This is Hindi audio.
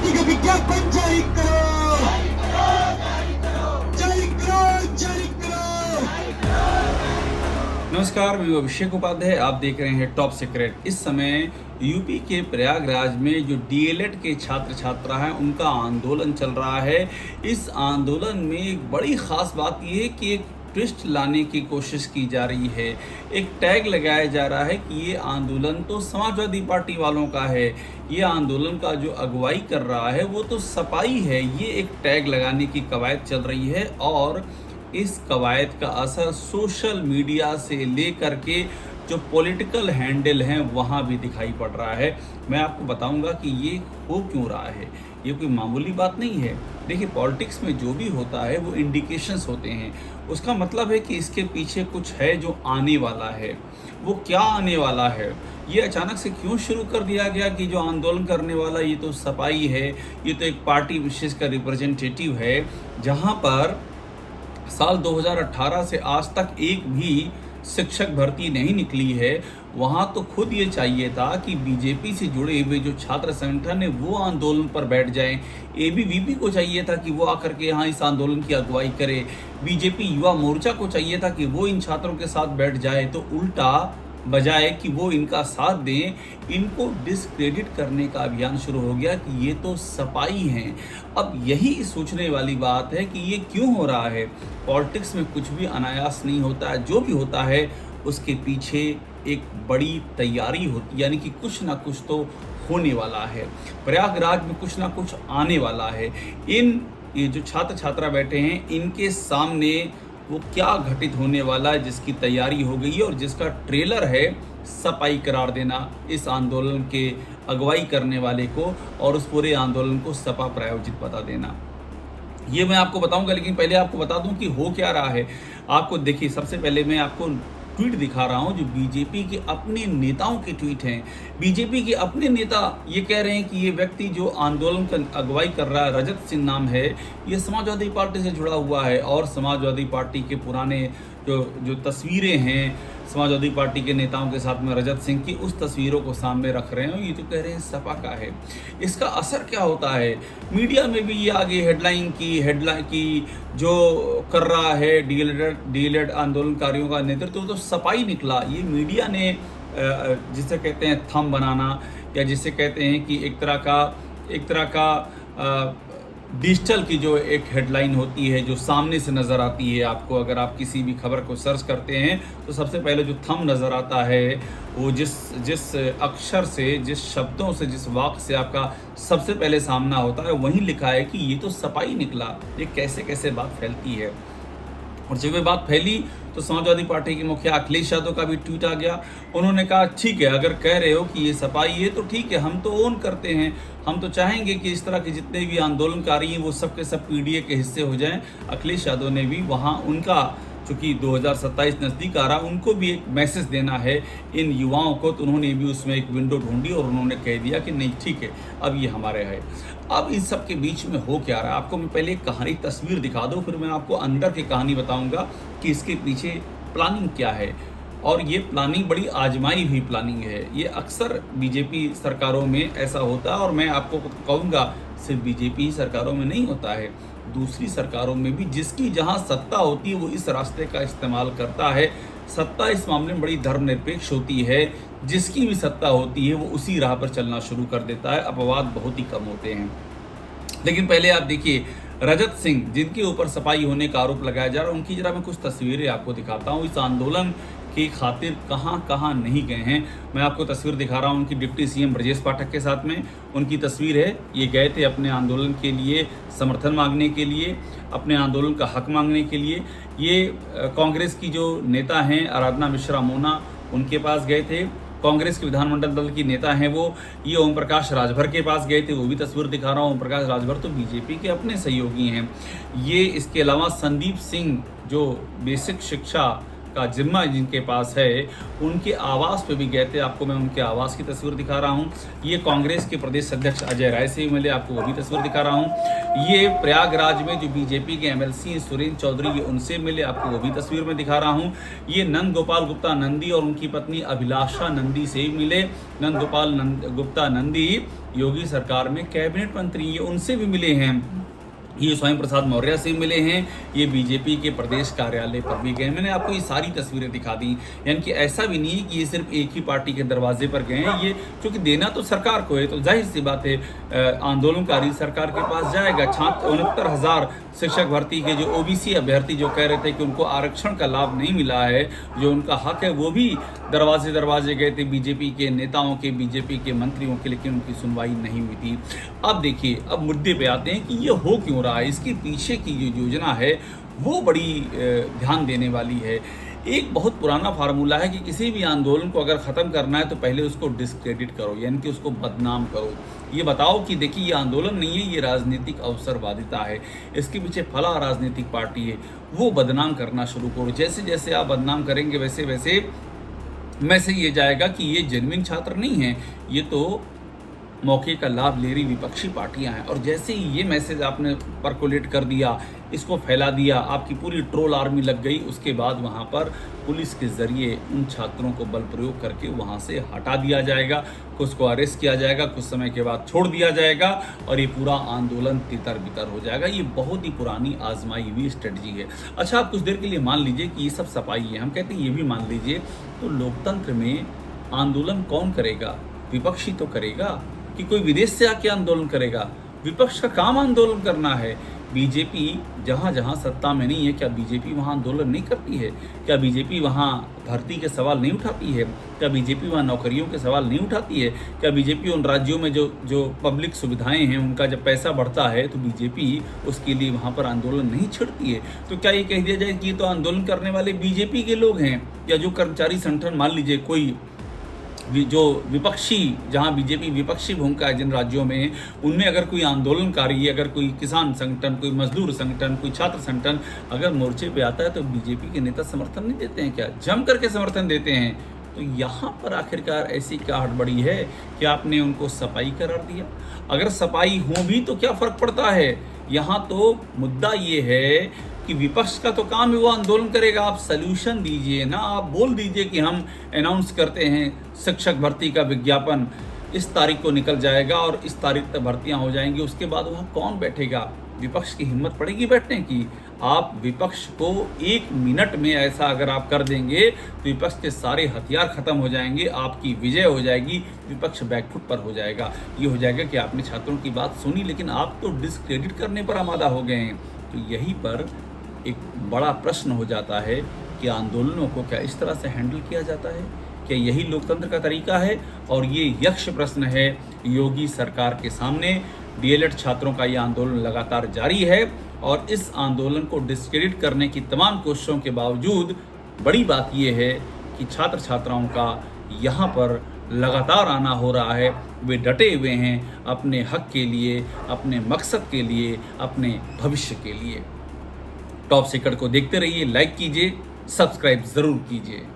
पार्टी का विज्ञापन जारी करो, जारी करो, जारी करो। नमस्कार, मैं अभिषेक उपाध्याय, आप देख रहे हैं टॉप सीक्रेट। इस समय यूपी के प्रयागराज में जो डीएलएड के छात्र छात्रा हैं उनका आंदोलन चल रहा है। इस आंदोलन में एक बड़ी ख़ास बात यह है कि एक ट्विस्ट लाने की कोशिश की जा रही है। एक टैग लगाया जा रहा है कि ये आंदोलन तो समाजवादी पार्टी वालों का है, ये आंदोलन का जो अगुवाई कर रहा है वो तो सपाई है। ये एक टैग लगाने की कवायद चल रही है और इस कवायद का असर सोशल मीडिया से लेकर के जो पॉलिटिकल हैंडल हैं वहाँ भी दिखाई पड़ रहा है। मैं आपको बताऊंगा कि ये हो क्यों रहा है। ये कोई मामूली बात नहीं है। देखिए, पॉलिटिक्स में जो भी होता है वो इंडिकेशंस होते हैं। उसका मतलब है कि इसके पीछे कुछ है जो आने वाला है। वो क्या आने वाला है, ये अचानक से क्यों शुरू कर दिया गया कि जो आंदोलन करने वाला ये तो सपाई है, ये तो एक पार्टी विशेष का रिप्रेजेंटेटिव है। जहाँ पर साल 2018 से आज तक एक भी शिक्षक भर्ती नहीं निकली है, वहाँ तो खुद ये चाहिए था कि बीजेपी से जुड़े हुए जो छात्र संगठन है वो आंदोलन पर बैठ जाएं। एबीवीपी को चाहिए था कि वो आकर के यहाँ इस आंदोलन की अगुवाई करे। बीजेपी युवा मोर्चा को चाहिए था कि वो इन छात्रों के साथ बैठ जाए। तो उल्टा, बजाय कि वो इनका साथ दें, इनको डिस्क्रेडिट करने का अभियान शुरू हो गया कि ये तो सपाई हैं। अब यही सोचने वाली बात है कि ये क्यों हो रहा है। पॉलिटिक्स में कुछ भी अनायास नहीं होता है, जो भी होता है उसके पीछे एक बड़ी तैयारी होती, यानी कि कुछ ना कुछ तो होने वाला है। प्रयागराज में कुछ ना कुछ आने वाला है। ये जो छात्र छात्रा बैठे हैं इनके सामने वो क्या घटित होने वाला है जिसकी तैयारी हो गई है और जिसका ट्रेलर है सपाई करार देना इस आंदोलन के अगुवाई करने वाले को और उस पूरे आंदोलन को सपा प्रायोजित बता देना। ये मैं आपको बताऊंगा, लेकिन पहले आपको बता दूं कि हो क्या रहा है। आपको देखिए, सबसे पहले मैं आपको ट्वीट दिखा रहा हूं जो बीजेपी के अपने नेताओं के ट्वीट हैं। बीजेपी के अपने नेता ये कह रहे हैं कि ये व्यक्ति जो आंदोलन का अगुवाई कर रहा है, रजत सिंह नाम है, ये समाजवादी पार्टी से जुड़ा हुआ है और समाजवादी पार्टी के पुराने जो तस्वीरें हैं समाजवादी पार्टी के नेताओं के साथ में रजत सिंह की, उस तस्वीरों को सामने रख रहे हैं। ये तो कह रहे हैं सपा का है। इसका असर क्या होता है, मीडिया में भी ये आगे हेडलाइन की जो कर रहा है डीएलएड आंदोलनकारियों का नेतृत्व तो सपाई निकला। ये मीडिया ने जिसे कहते हैं थंब बनाना, या जिसे कहते हैं कि एक तरह का डिजिटल की जो एक हेडलाइन होती है जो सामने से नज़र आती है आपको। अगर आप किसी भी खबर को सर्च करते हैं तो सबसे पहले जो थंब नज़र आता है वो जिस अक्षर से, जिस शब्दों से, जिस वाक्य से आपका सबसे पहले सामना होता है वहीं लिखा है कि ये तो सपाई निकला। ये कैसे कैसे बात फैलती है। और जब ये बात फैली तो समाजवादी पार्टी के मुखिया अखिलेश यादव का भी ट्वीट आ गया। उन्होंने कहा, ठीक है, अगर कह रहे हो कि ये सपाई है तो ठीक है, हम तो ओन करते हैं। हम तो चाहेंगे कि इस तरह के जितने भी आंदोलनकारी हैं वो सब के सब पीडीए के हिस्से हो जाएं। अखिलेश यादव ने भी वहाँ उनका, चूँकि 2027 नज़दीक आ रहा, उनको भी एक मैसेज देना है इन युवाओं को, तो उन्होंने भी उसमें एक विंडो ढूंढी और उन्होंने कह दिया कि नहीं, ठीक है, अब ये हमारे है। अब इन सब के बीच में हो क्या रहा है, आपको मैं पहले एक कहानी तस्वीर दिखा दूँ, फिर मैं आपको अंदर की कहानी बताऊँगा कि इसके पीछे प्लानिंग क्या है। और ये प्लानिंग बड़ी आजमाई हुई प्लानिंग है। ये अक्सर बीजेपी सरकारों में ऐसा होता है और मैं आपको कहूँगा सिर्फ बीजेपी सरकारों में नहीं होता है, दूसरी सरकारों में भी जिसकी जहाँ सत्ता होती है वो इस रास्ते का इस्तेमाल करता है। सत्ता इस मामले में बड़ी धर्मनिरपेक्ष होती है, जिसकी भी सत्ता होती है वो उसी राह पर चलना शुरू कर देता है। अपवाद बहुत ही कम होते हैं। लेकिन पहले आप देखिए, रजत सिंह जिनके ऊपर सपाई होने का आरोप लगाया जा रहा है, उनकी जरा मैं कुछ तस्वीरें आपको दिखाता हूँ। इस आंदोलन की खातिर कहाँ कहाँ नहीं गए हैं, मैं आपको तस्वीर दिखा रहा हूँ। उनकी डिप्टी सीएम ब्रजेश पाठक के साथ में उनकी तस्वीर है। ये गए थे अपने आंदोलन के लिए समर्थन मांगने के लिए, अपने आंदोलन का हक मांगने के लिए। ये कांग्रेस की जो नेता हैं आराधना मिश्रा मोना, उनके पास गए थे। कांग्रेस के विधानमंडल दल की नेता हैं वो, ये ओम प्रकाश राजभर के पास गए थे, वो भी तस्वीर दिखा रहा हूँ। ओम प्रकाश राजभर तो बीजेपी के अपने सहयोगी हैं। ये इसके अलावा संदीप सिंह जो बेसिक शिक्षा का जिम्मा जिनके पास है, उनके आवास पे भी गए थे। आपको मैं उनके आवास की तस्वीर दिखा रहा हूँ। ये कांग्रेस के प्रदेश अध्यक्ष अजय राय से भी मिले, आपको वो भी तस्वीर दिखा रहा हूँ। ये प्रयागराज में जो बीजेपी के एमएलसी सुरेंद्र चौधरी, ये उनसे मिले, आपको वो भी तस्वीर में दिखा रहा हूँ। ये नंद गोपाल गुप्ता नंदी और उनकी पत्नी अभिलाषा नंदी से मिले। नंद गोपाल गुप्ता नंदी योगी सरकार में कैबिनेट मंत्री, ये उनसे भी मिले हैं। ये स्वयं प्रसाद मौर्य से मिले हैं। ये बीजेपी के प्रदेश कार्यालय पर भी गए। मैंने आपको ये सारी तस्वीरें दिखा दी। यानी कि ऐसा भी नहीं है कि ये सिर्फ एक ही पार्टी के दरवाजे पर गए हैं। ये क्योंकि देना तो सरकार को है, तो जाहिर सी बात है आंदोलनकारी सरकार के पास जाएगा। 69,000 शिक्षक भर्ती के जो ओबीसी अभ्यर्थी जो कह रहे थे कि उनको आरक्षण का लाभ नहीं मिला है, जो उनका हक है, वो भी दरवाजे दरवाजे गए थे बीजेपी के नेताओं के, बीजेपी के मंत्रियों के, लेकिन उनकी सुनवाई नहीं हुई थी। अब देखिए, अब मुद्दे पे आते हैं कि ये हो क्यों रहा है। इसके पीछे की जो योजना है वो बड़ी ध्यान देने वाली है। एक बहुत पुराना फार्मूला है कि किसी भी आंदोलन को अगर ख़त्म करना है तो पहले उसको डिस्क्रेडिट करो, यानी कि उसको बदनाम करो। ये बताओ कि देखिए, ये आंदोलन नहीं है, ये राजनीतिक अवसरवादिता है, इसके पीछे फला राजनीतिक पार्टी है, वो बदनाम करना शुरू करो। जैसे जैसे आप बदनाम करेंगे वैसे वैसे मैसेज ये जाएगा कि ये जेन्युइन छात्र नहीं है, ये तो मौके का लाभ ले रही विपक्षी पार्टियां हैं। और जैसे ही ये मैसेज आपने परकोलेट कर दिया, इसको फैला दिया, आपकी पूरी ट्रोल आर्मी लग गई। उसके बाद वहाँ पर पुलिस के ज़रिए उन छात्रों को बल प्रयोग करके वहाँ से हटा दिया जाएगा, कुछ को अरेस्ट किया जाएगा, कुछ समय के बाद छोड़ दिया जाएगा और ये पूरा आंदोलन तितर बितर हो जाएगा। ये बहुत ही पुरानी आजमाई हुई स्ट्रेटजी है। अच्छा, आप कुछ देर के लिए मान लीजिए कि ये सब सफाई है, हम कहते हैं ये भी मान लीजिए, तो लोकतंत्र में आंदोलन कौन करेगा? विपक्षी तो करेगा। कि कोई विदेश से आके आंदोलन करेगा? विपक्ष का काम आंदोलन करना है। बीजेपी जहाँ जहाँ सत्ता में नहीं है, क्या बीजेपी वहाँ आंदोलन नहीं करती है? क्या बीजेपी वहाँ भर्ती के सवाल नहीं उठाती है? क्या बीजेपी वहाँ नौकरियों के सवाल नहीं उठाती है? क्या बीजेपी उन राज्यों में जो पब्लिक सुविधाएं हैं, उनका जब पैसा बढ़ता है तो बीजेपी उसके लिए वहाँ पर आंदोलन नहीं छिड़ती है? तो क्या ये कह दिया जाए कि ये तो आंदोलन करने वाले बीजेपी के लोग हैं? या जो कर्मचारी संगठन, मान लीजिए कोई जो विपक्षी, जहां बीजेपी विपक्षी भूमिका है जिन राज्यों में, उनमें अगर कोई आंदोलनकारी, अगर कोई किसान संगठन, कोई मजदूर संगठन, कोई छात्र संगठन अगर मोर्चे पे आता है तो बीजेपी के नेता समर्थन नहीं देते हैं क्या? जम करके समर्थन देते हैं। तो यहाँ पर आखिरकार ऐसी क्या हड़बड़ी है कि आपने उनको सफाई करार दिया? अगर सफाई हो भी तो क्या फर्क पड़ता है? यहाँ तो मुद्दा ये है कि विपक्ष का तो काम है वो आंदोलन करेगा। आप सल्यूशन दीजिए ना, आप बोल दीजिए कि हम अनाउंस करते हैं शिक्षक भर्ती का विज्ञापन इस तारीख को निकल जाएगा और इस तारीख तक भर्तियां हो जाएंगी। उसके बाद वहाँ कौन बैठेगा? विपक्ष की हिम्मत पड़ेगी बैठने की? आप विपक्ष को 1 मिनट में ऐसा अगर आप कर देंगे तो विपक्ष के सारे हथियार खत्म हो जाएंगे, आपकी विजय हो जाएगी, विपक्ष बैकफुट पर हो जाएगा। ये हो जाएगा कि आपने छात्रों की बात सुनी, लेकिन आप तो डिस्क्रेडिट करने पर आमादा हो गए हैं। तो यहीं पर एक बड़ा प्रश्न हो जाता है कि आंदोलनों को क्या इस तरह से हैंडल किया जाता है? क्या यही लोकतंत्र का तरीका है? और ये यक्ष प्रश्न है योगी सरकार के सामने। डीएलएड छात्रों का ये आंदोलन लगातार जारी है और इस आंदोलन को डिस्क्रेडिट करने की तमाम कोशिशों के बावजूद बड़ी बात ये है कि छात्र छात्राओं का यहाँ पर लगातार आना हो रहा है। वे डटे हुए हैं अपने हक के लिए, अपने मकसद के लिए, अपने भविष्य के लिए। टॉप सीक्रेट को देखते रहिए, लाइक कीजिए, सब्सक्राइब ज़रूर कीजिए।